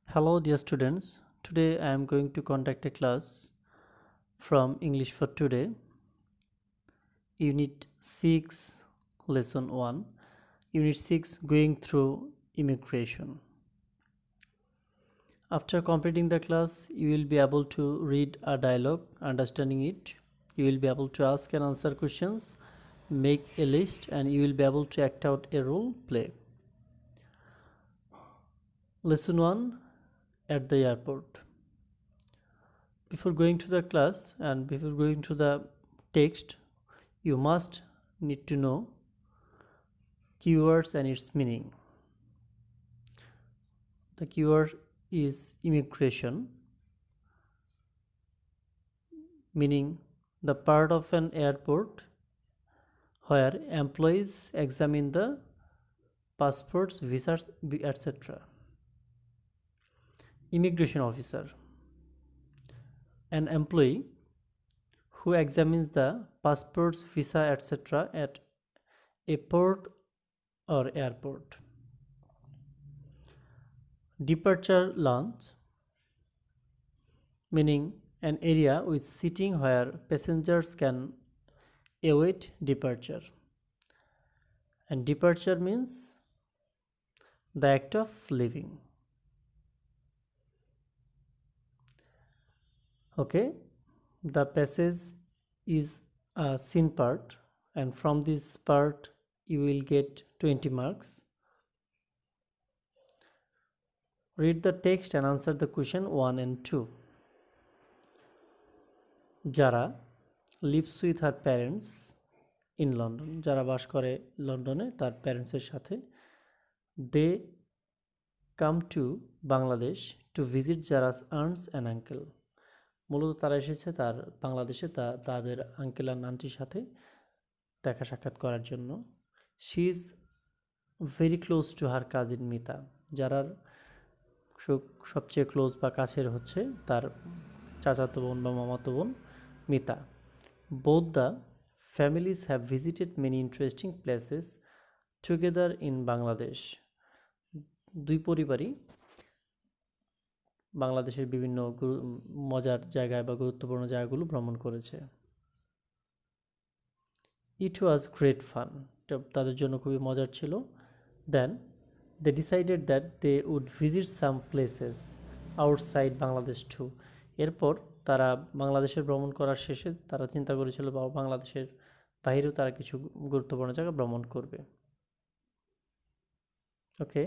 Hello, dear students. Today I am going to conduct a class from English for Today, Unit 6, Lesson 1, Unit 6 Going Through Immigration. After completing the class, you will be able to read a dialogue, understanding it. You will be able to ask and answer questions, make a list, and you will be able to act out a role play. Lesson 1 at the airport. Before going to the class and before going to the text, you must need to know keywords and its meaning. The keyword is immigration, meaning the part of an airport where employees examine the passports, visas, etc. Immigration officer, an employee who examines the passports, visa, etc. at a port or airport. Departure lounge, meaning an area with seating where passengers can await departure. And departure means the act of leaving. Okay, the passage is a scene part, and from this part you will get 20 marks. Read the text and answer the question 1 and 2. Jara lives with her parents in London. যারা বাস করে লন্ডনে তার প্যারেন্টসের সাথে। They come to Bangladesh to visit Jara's aunts and uncle. মূলত তারা এসেছে তার বাংলাদেশে তাদের আঙ্কেল আর আন্টির সাথে দেখা সাক্ষাৎ করার জন্য। She is very close to her cousin Mita. যারার সবচেয়ে ক্লোজ বা কাছের হচ্ছে তার চাচাতো বোন বা মামাতো বোন Mita. Both the families have visited many interesting places together in Bangladesh. দুই পরিবারই বাংলাদেশের বিভিন্ন মজার জায়গায় বা গুরুত্বপূর্ণ জায়গাগুলো ভ্রমণ করেছে। It was great fun. তাদের জন্য খুবই মজার ছিল। Then they decided that they would visit some places outside Bangladesh too. এরপর তারা বাংলাদেশের ভ্রমণ করার শেষে তারা চিন্তা করেছিল বাংলাদেশের বাইরেও তারা কিছু গুরুত্বপূর্ণ জায়গা ভ্রমণ করবে। ওকে,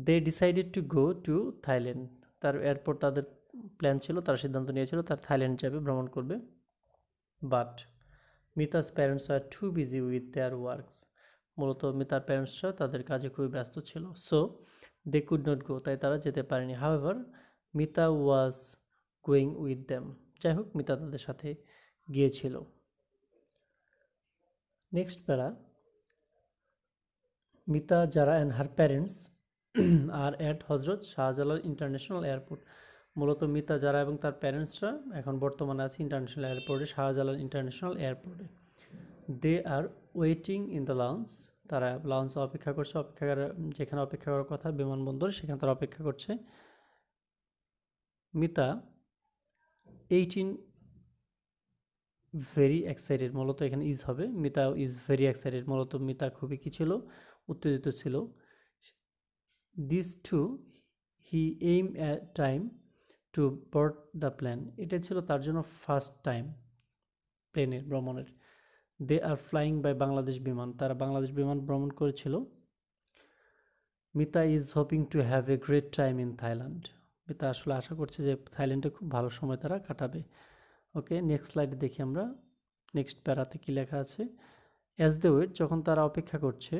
they decided to go to Thailand. এরপর তাদের প্ল্যান ছিল, তারা সিদ্ধান্ত নিয়েছিল তারা থাইল্যান্ড যাবে, ভ্রমণ করবে। But Mita's parents were too busy with their works. মূলত মিতার প্যারেন্টসরা তাদের কাজে খুবই ব্যস্ত ছিল। So they could not go. তাই তারা যেতে পারেনি। However, Mita was going with them. যাই হোক, মিতা তাদের সাথে গিয়েছিল। নেক্সট প্যারা, Mita, Jara and her parents are at হজরত শাহজালাল ইন্টারন্যাশনাল এয়ারপোর্ট। মূলত মিতা, যারা এবং তার প্যারেন্টসরা এখন বর্তমানে আছে ইন্টারন্যাশনাল এয়ারপোর্টে, শাহজালাল ইন্টারন্যাশনাল এয়ারপোর্টে। They are waiting in the lounge. তারা লাউঞ্জে অপেক্ষা করছে, যেখানে অপেক্ষা করার কথা বিমানবন্দর, সেখানে তারা অপেক্ষা করছে। মিতা 18 ভেরি এক্সাইটেড, মূলত এখানে ইজ হবে, মিতা ইজ ভেরি এক্সাইটেড। মূলত মিতা খুবই কি ছিল, উত্তেজিত ছিল। This to he aim at time to board the plane. এটা ছিল তার জন্য ফার্স্ট টাইম প্লেনের ভ্রমণের। They are flying by Bangladesh Biman. তারা বাংলাদেশ বিমান ভ্রমণ করেছিল। Mita is hoping to have a great time in Thailand. Mita আসলে আশা করছে যে থাইল্যান্ডে খুব ভালো সময় তারা কাটাবে। ওকে, নেক্সট স্লাইডে দেখি আমরা নেক্সট প্যারাতে কী লেখা আছে। অ্যাজ দে ওয়েট, যখন তারা অপেক্ষা করছে,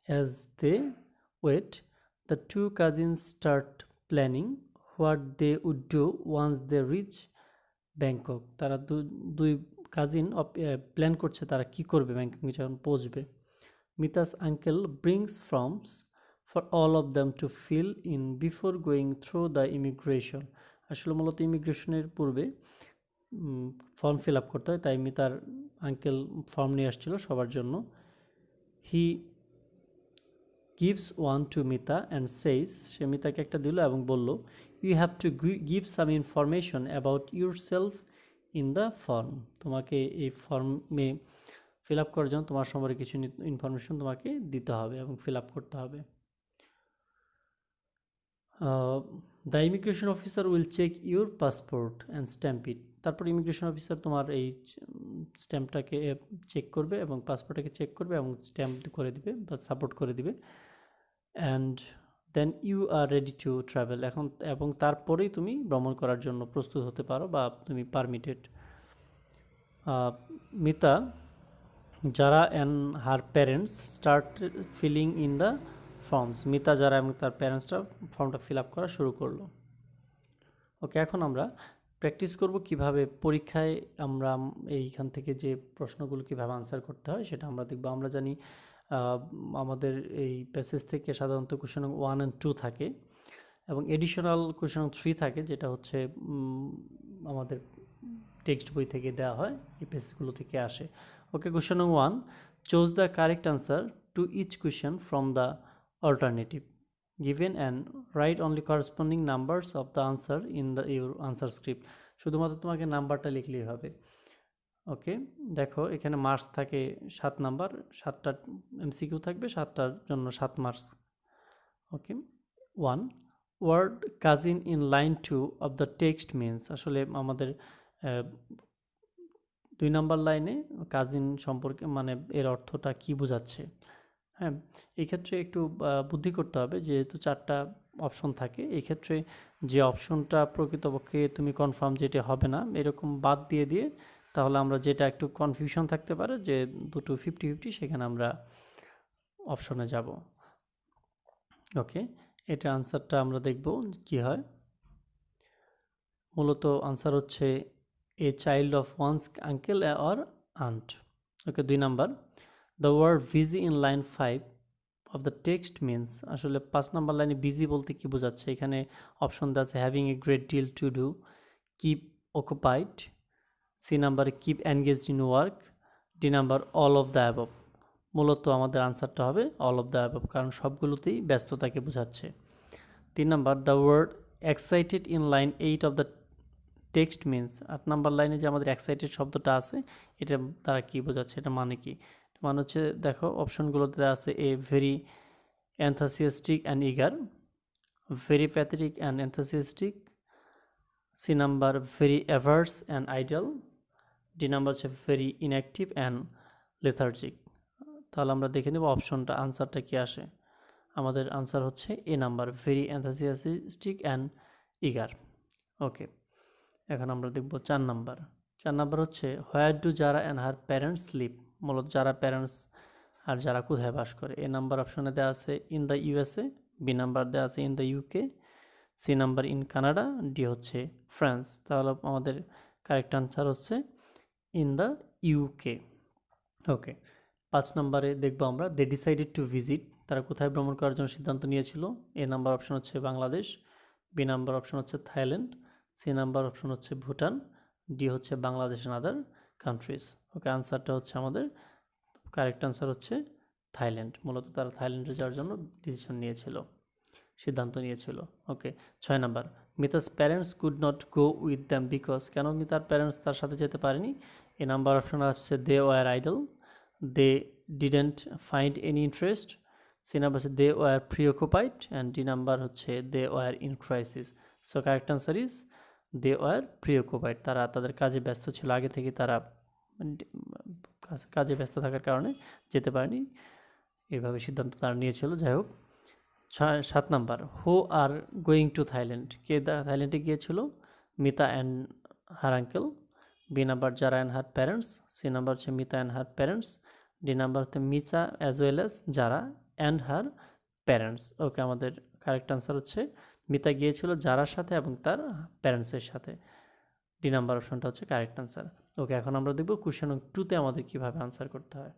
as they wait the two cousins start planning what they would do once they reach Bangkok. তারা দুই কাজিন প্ল্যান করছে তারা কি করবে ব্যাংককে যখন পৌঁছবে। Mita's uncle brings forms for all of them to fill in before going through the immigration. আসলে মূলত ইমিগ্রেশনের পূর্বে ফর্ম ফিল আপ করতে হয়, তাই মিতার আঙ্কেল ফর্ম নিয়ে আসছিল সবার জন্য। হি gives one to Mita and says, সে মিতাকে একটা দিল এবং বলল, you have to give some information about yourself in the form. তোমাকে এই ফর্মে ফিল আপ করার জন্য তোমার সম্পর্কে কিছু ইনফরমেশন তোমাকে দিতে হবে এবং ফিল আপ করতে হবে। The immigration officer will check your passport and stamp it. তারপর ইমিগ্রেশন অফিসার তোমার এই স্ট্যাম্পটাকে চেক করবে এবং পাসপোর্টটাকে চেক করবে এবং স্ট্যাম্প করে দিবে বা সাপোর্ট করে দিবে। And then you are ready to travel. এখন এবং তারপরেই তুমি ভ্রমণ করার জন্য প্রস্তুত হতে পারো বা তুমি পারমিটেড। মিতা, যারা and her parents start filling in the forms. Mita, যারা এবং তার প্যারেন্টসরা ফর্মটা ফিল আপ করা শুরু করলো। ওকে, এখন আমরা প্র্যাকটিস করব কিভাবে পরীক্ষায় আমরা এইখান থেকে যে প্রশ্নগুলো কীভাবে আনসার করতে হয় সেটা আমরা দেখব। আমরা জানি আমাদের এই প্যাসেজ থেকে সাধারণত কোশ্চেন 1 and 2 থাকে এবং এডিশনাল কোশ্চেন 3 থাকে, যেটা হচ্ছে আমাদের টেক্সট বই থেকে দেওয়া হয়, এই প্যাসেজগুলো থেকে আসে। Okay, question 1, choose the correct answer to each question from the alternative given and write only corresponding numbers of the answer in your answer script. শুধুমাত্র তোমাকে নাম্বারটা লিখলেই হবে। ওকে, দেখো এখানে মার্কস থাকে 7 নাম্বার, 7টা এমসিকিউ থাকবে, 7টার জন্য 7 মার্কস। Okay, 1, word cousin in line 2 of the text means. আসলে আমাদের 2 নাম্বার লাইনে কাজিন সম্পর্কে মানে এর অর্থটা কি বোঝাচ্ছে। হ্যাঁ, এই ক্ষেত্রে একটু বুদ্ধি করতে হবে, যেহেতু 4টা অপশন থাকে। এই ক্ষেত্রে যে অপশনটা প্রকৃতপক্ষে তুমি কনফার্ম যেটা হবে না, এরকম বাদ দিয়ে দিয়ে তাহলে আমরা যেটা একটু কনফিউশন থাকতে পারে যে দুটো 50-50, সেখানে আমরা অপশনে যাব। ওকে, এটা আনসারটা আমরা দেখব কি হয়। মূলত আনসার হচ্ছে a child of once uncle or aunt. Okay, 2 number, the word busy in line 5 of the text means. আসলে 5 নাম্বার লাইনে বিজি বলতে কি বোঝাচ্ছে, এখানে অপশন দেওয়া আছে having a great deal to do, keep occupied, C নাম্বারে keep engaged in work, D number all of the above. মূলত আমাদের আনসারটা হবে অল অফ দ্য অ্যাবভ, কারণ সবগুলোতেই ব্যস্ততাকে বোঝাচ্ছে। 3 number, the word excited in line 8 of the text means. 8 number লাইনে যে আমাদের এক্সাইটেড শব্দটা আছে, এটা দ্বারা কি বোঝাচ্ছে, এটা মানে কি? মানে হচ্ছে দেখো অপশনগুলোতে দেওয়া আছে A very enthusiastic and eager, very pathetic and enthusiastic, C number very averse and idle, D number হচ্ছে very inactive and lethargic। তাহলে আমরা দেখে নেব অপশনটা আনসারটা কি আসে। আমাদের আনসার হচ্ছে A number very enthusiastic and eager। Okay, এখন আমরা দেখব 4 নাম্বার। 4 নাম্বার হচ্ছে where do Zara and her parents live. মূলত যারা প্যারেন্টস আর যারা কোথায় বাস করে। এ নাম্বার অপশনে দেওয়া আছে in the USA, B number দেওয়া আছে in the UK, C number in Canada, D হচ্ছে ফ্রান্স। তাহলে আমাদের কারেক্ট আনসার হচ্ছে ইন দ্য ইউকে। ওকে, 5 নাম্বারে দেখবো আমরা দে ডিসাইডেড টু ভিজিট। তারা কোথায় ভ্রমণ করার জন্য সিদ্ধান্ত নিয়েছিল। এ নাম্বার অপশন হচ্ছে বাংলাদেশ, বি নাম্বার অপশন হচ্ছে থাইল্যান্ড, সি নাম্বার অপশন হচ্ছে ভুটান, ডি হচ্ছে বাংলাদেশ অ্যান্ড আদার কান্ট্রিজ। ওকে, আনসারটা হচ্ছে আমাদের কারেক্ট আনসার হচ্ছে থাইল্যান্ড। মূলত তারা থাইল্যান্ডে যাওয়ার জন্য ডিসিশন নিয়েছিল, সিদ্ধান্ত নিয়েছিল। ওকে, 6 number, Mita's parents could not go with them because. কেন মিতার প্যারেন্টস তার সাথে যেতে পারেনি? এ নাম্বার অপশন আসছে they were idle, they didn't find any interest, C number হচ্ছে they were preoccupied, and D number হচ্ছে they were in crisis. So correct answer is they were preoccupied. তারা তাদের কাজে ব্যস্ত ছিল, আগে থেকে তারা কাজে ব্যস্ত থাকার কারণে যেতে পারেনি, এইভাবে সিদ্ধান্ত তারা নিয়েছিল। যাই হোক, 7 number, who are going to Thailand. কে থাইল্যান্ডে গিয়েছিল? Mita and her uncle, B number Zara and her parents, C number হচ্ছে Mita and her parents, D number হচ্ছে Mita as well as Zara and her parents. Okay, আমাদের কারেক্ট আনসার হচ্ছে মিতা গিয়েছিল যারার সাথে এবং তার প্যারেন্টসের সাথে। ডি নাম্বার অপশনটা হচ্ছে কারেক্ট আনসার। ওকে, এখন আমরা দেখব কোশ্চেন 2তে আমাদের কিভাবে আনসার করতে হয়।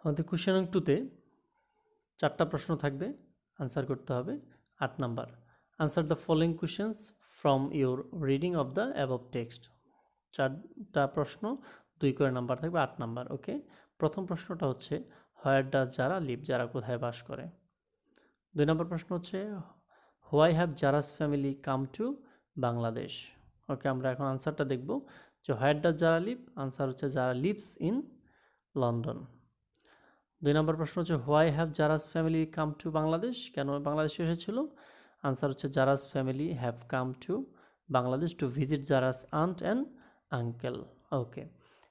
আমাদের কোশ্চেন 2তে 4টা প্রশ্ন থাকবে, আনসার করতে হবে। 8 number, answer the following questions from your reading of the above text. 4টা প্রশ্ন, 2 করে নাম্বার থাকবে, 8 নাম্বার। ওকে, প্রথম প্রশ্নটা হচ্ছে হোয়ার ডাজ জারা লিভ, যারা কোথায় বাস করে। 2 নম্বর প্রশ্ন হচ্ছে why have Zara's family come to Bangladesh. Okay, আমরা এখন আনসারটা দেখব যে where does Zara live, answer হচ্ছে জারা লিভস ইন লন্ডন। 2 নম্বর প্রশ্ন হচ্ছে why have Zara's family come to Bangladesh, কেন বাংলাদেশে এসেছিল, আনসার হচ্ছে Zara's family have come to Bangladesh to visit Zara's aunt and uncle. Okay,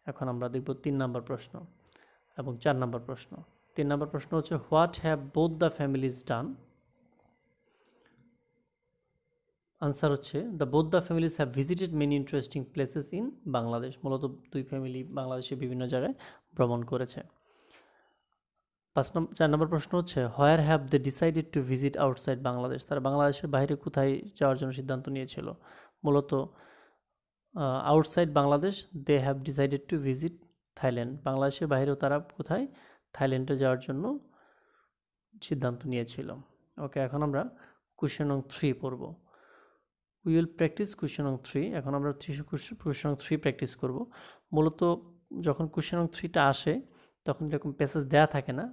এখন আমরা দেখব 3 নম্বর প্রশ্ন এবং 4 নম্বর প্রশ্ন। 3 নম্বর প্রশ্ন হচ্ছে what have both the families done, answer হচ্ছে both the families have visited many interesting places in Bangladesh, মূলত 2 ফ্যামিলি বাংলাদেশে বিভিন্ন জায়গায় ভ্রমণ করেছে। 4 নম্বর প্রশ্ন হচ্ছে where have they decided to visit outside Bangladesh, তারা বাংলাদেশের বাইরে কোথায় যাওয়ার জন্য সিদ্ধান্ত নিয়েছিল, মূলত outside Bangladesh they have decided to visit Thailand, বাংলাদেশের বাইরেও তারা কোথায়, থাইল্যান্ডে যাওয়ার জন্য সিদ্ধান্ত নিয়েছিল। ওকে, এখন আমরা কোশ্চেন নং 3 পড়ব। উই উইল প্র্যাকটিস কোশ্চেন নং 3। এখন আমরা কোশ্চেন নং 3 প্র্যাকটিস করব। মূলত যখন কোশ্চেন নং 3টা আসে তখন এরকম প্যাসেজ দেয়া থাকে না,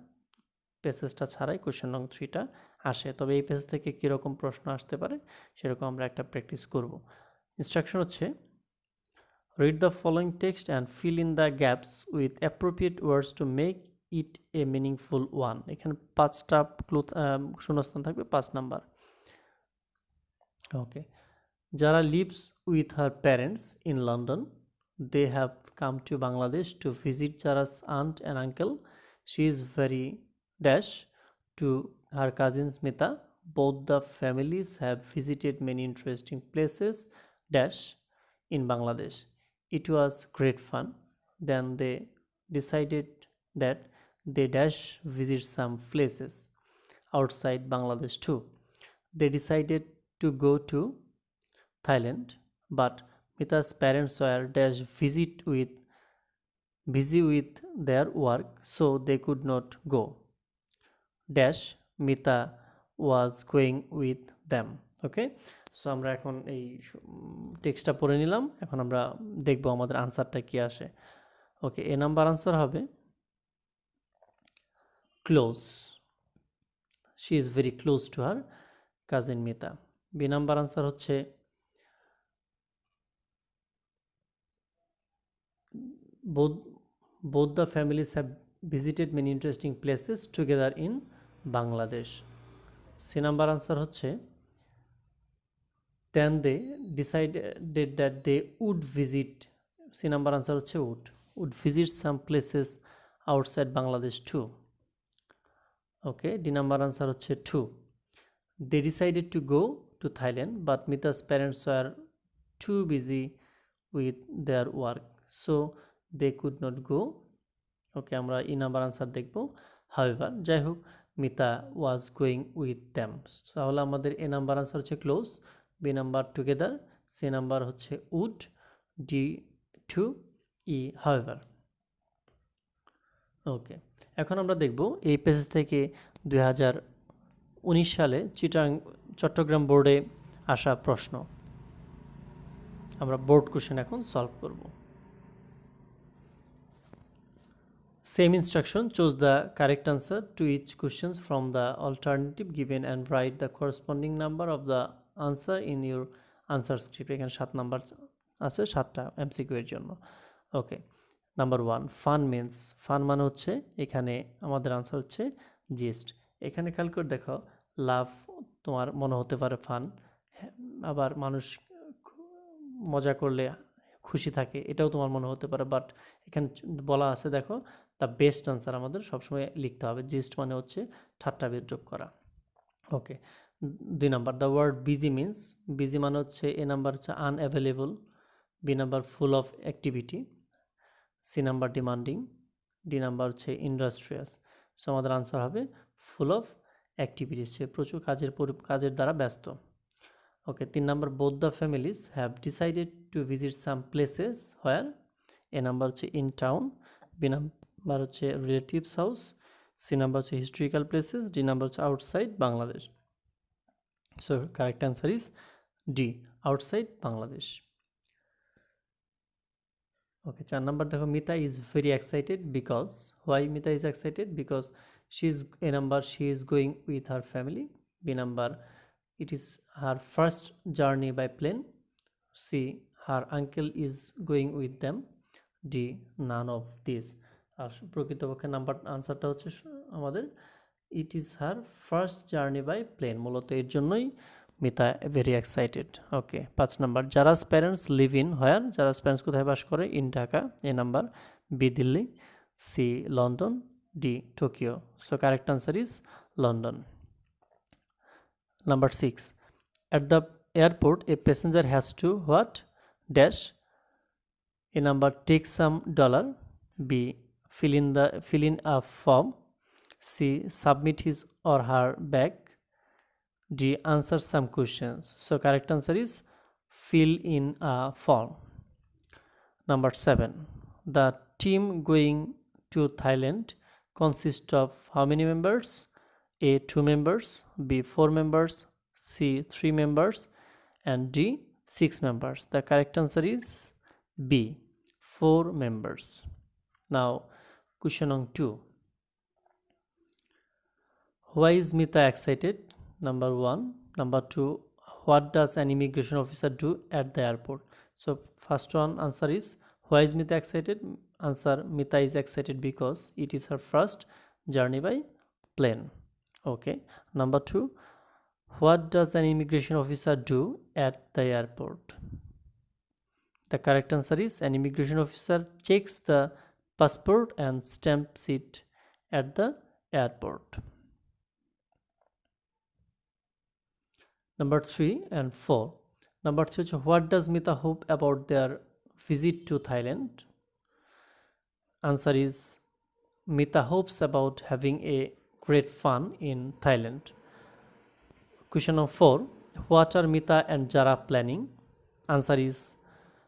প্যাসেজটা ছাড়াই কোশ্চেন নং 3টা আসে, তবে এই প্যাসেজ থেকে কীরকম প্রশ্ন আসতে পারে সেরকম আমরা একটা প্র্যাকটিস করব। ইনস্ট্রাকশন হচ্ছে read the following text and fill in the gaps with appropriate words to make it a meaningful one. এখানে 5টা শূন্যস্থান থাকবে, 5 number. Okay, Jara lives with her parents in London. They have come to Bangladesh to visit Jara's aunt and uncle. She is very dash to her cousin Smita. Both the families have visited many interesting places dash in Bangladesh. It was great fun. Then they decided that they dash visit some places outside Bangladesh too. They decided to go to Thailand, but Mita's parents were busy with their work, so they could not go. Mita was going with them. Okay, so আমরা এখন এই টেক্সটটা পড়ে নিলাম, এখন আমরা দেখব আমাদের আনসারটা কি আসে। ওকে, এ নাম্বার আনসার হবে close, she is very close to her cousin Mita. B number answer হচ্ছে both the families have visited many interesting places together in Bangladesh. C number answer হচ্ছে then they decided that they would visit, C number answer হচ্ছে would visit some places outside Bangladesh too. Okay, D number answer হচ্ছে 2. They decided to go to Thailand, but Mita's parents were too busy with their work, so they could not go. Okay, আমরা E number answer দেখব however, যাই হোক Mita was going with them. তাহলে আমাদের A number answer হচ্ছে close, B number together, C number হচ্ছে would, D 2, E however. Okay, এখন আমরা দেখব এই পেজ থেকে 2019 সালে চট্টগ্রাম বোর্ডে আসা প্রশ্ন, আমরা বোর্ড কোশ্চেন এখন সলভ করব। Same instruction, choose the correct answer to each questions from the alternative given and write the corresponding number of the answer in your answer script. এখানে 7 নাম্বার আছে, 7টা এমসিকিউ এর জন্য। ওকে, নাম্বার 1, ফান মিন্স, ফান মানে হচ্ছে এখানে আমাদের answer হচ্ছে gist. এখানে খেয়াল করে দেখো, লাভ তোমার মনে হতে পারে ফান, আবার মানুষ মজা করলে খুশি থাকে এটাও তোমার মনে হতে পারে, বাট এখানে বলা আছে দেখো দ্য বেস্ট আনসার আমাদের সবসময় লিখতে হবে, জিস্ট মানে হচ্ছে ঠাট্টা বিদ্রূপ করা। Okay, 2 number the word busy means, busy মানে হচ্ছে এ নাম্বার হচ্ছে unavailable, B number full of activity, C number demanding, D number হচ্ছে ইন্ডাস্ট্রিয়াস। সো আমাদের আনসার হবে ফুল অফ অ্যাক্টিভিটিস, সে প্রচুর কাজের দ্বারা ব্যস্ত। Okay, 3 number both the families have decided to visit some places where, A number হচ্ছে in town, B number হচ্ছে রিলেটিভস হাউস, সি নাম্বার হচ্ছে হিস্টোরিক্যাল প্লেসেস, ডি নাম্বার হচ্ছে outside Bangladesh. So correct answer is D, outside Bangladesh. Okay, 4 number দেখো Mita is very excited because, why Mita is excited? Because she is going with her family. B number, it is her first journey by plane. C, her uncle is going with them. D, none of this. আর প্রকৃতপক্ষে number আনসারটা হচ্ছে আমাদের it is her first journey by plane, মূলত এর জন্যই Mita very excited. Okay, 5 number, Zara's parents live in where, Zara's parents কোথায় বাস করে? In Dhaka. A number, B Delhi, C London, D Tokyo. So correct answer is London. Number 6, at the airport a passenger has to what? Dash. A number, take some dollar. B, fill in a form. C, submit his or her bag. D, answer some questions. So correct answer is fill in a form. Number 7, the team going to Thailand consists of how many members? A, 2 members, B, 4 members, C, 3 members, and D, 6 members. The correct answer is B, 4 members. Now question on 2, why is Mita excited? Number 1. Number 2, what does an immigration officer do at the airport? So first one answer is, why is Mita excited? Answer, Mita is excited because it is her first journey by plane. Okay. Number 2, what does an immigration officer do at the airport? The correct answer is, an immigration officer checks the passport and stamps it at the airport. Number 3 and 4. Number 3, what does Mita hope about their visit to Thailand? Answer is, Mita hopes about having a great fun in Thailand. Question number 4, what are Mita and Jara planning? Answer is,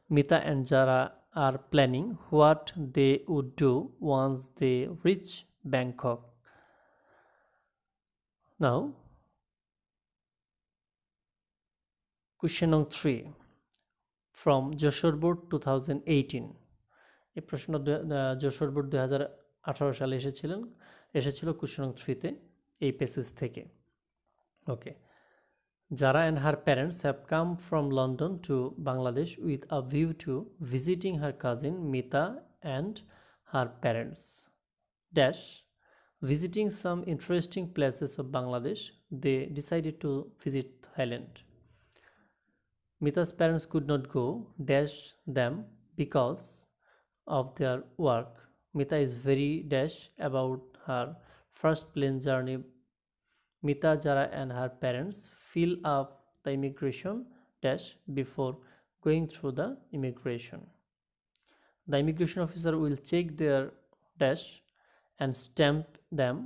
Mita and Jara are planning what they would do once they reach Bangkok. Now question number 3 from Joshore Board 2018. এই প্রশ্ন Jessore board 2018 সালে এসেছিল question নং 3 তে এই passage থেকে। ওকে, Jara and her parents have come from London to Bangladesh with a view to visiting her cousin Mita and her parents. Dash, visiting some interesting places of Bangladesh, they decided to visit Thailand. Mita's parents could not go, dash them because of their work. Mita is very dash about her first plane journey. Mita, Jara and her parents fill up the immigration dash before going through the immigration. The immigration officer will check their dash and stamp them,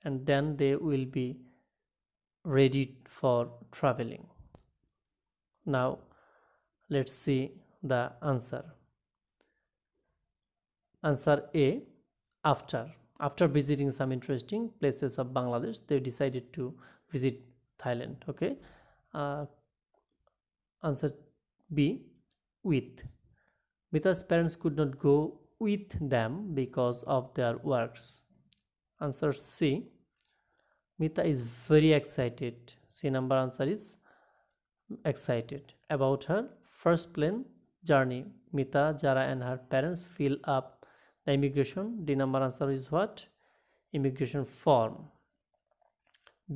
and then they will be ready for traveling. Now let's see the answer. Answer A, after visiting some interesting places of Bangladesh, they decided to visit Thailand. Okay. Answer B, with. Mita's parents could not go with them because of their works. Answer C, Mita is very excited. C number answer is excited about her first plane journey. Mita, Jara and her parents fill up the immigration, D number answer is what? Immigration form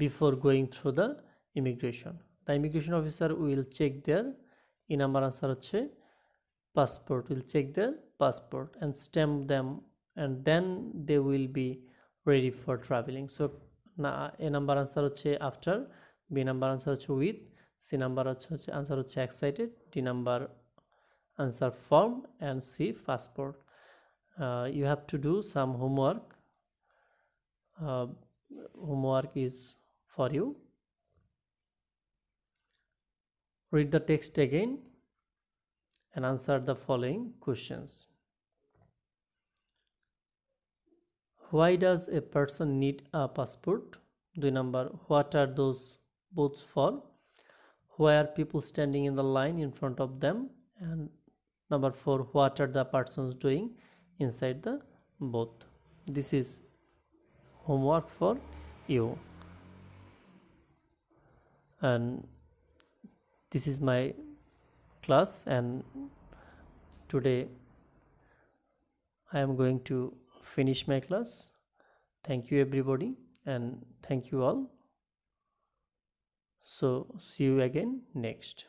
before going through the immigration. The immigration officer will check their, E number answer হচ্ছে passport, will check their passport and stamp them, and then they will be ready for traveling. So A number answer হচ্ছে after, B number answer হচ্ছে with, C number হচ্ছে answer হচ্ছে excited, D number answer form, and C passport. You have to do some homework. Homework is for you. Read the text again and answer the following questions. Why does a person need a passport? 2 number, what are those boats for? why are people standing in the line in front of them, and number 4, what are the persons doing inside the booth. This is homework for you, and this is my class, and today I am going to finish my class. Thank you everybody, and thank you all. So see you again next.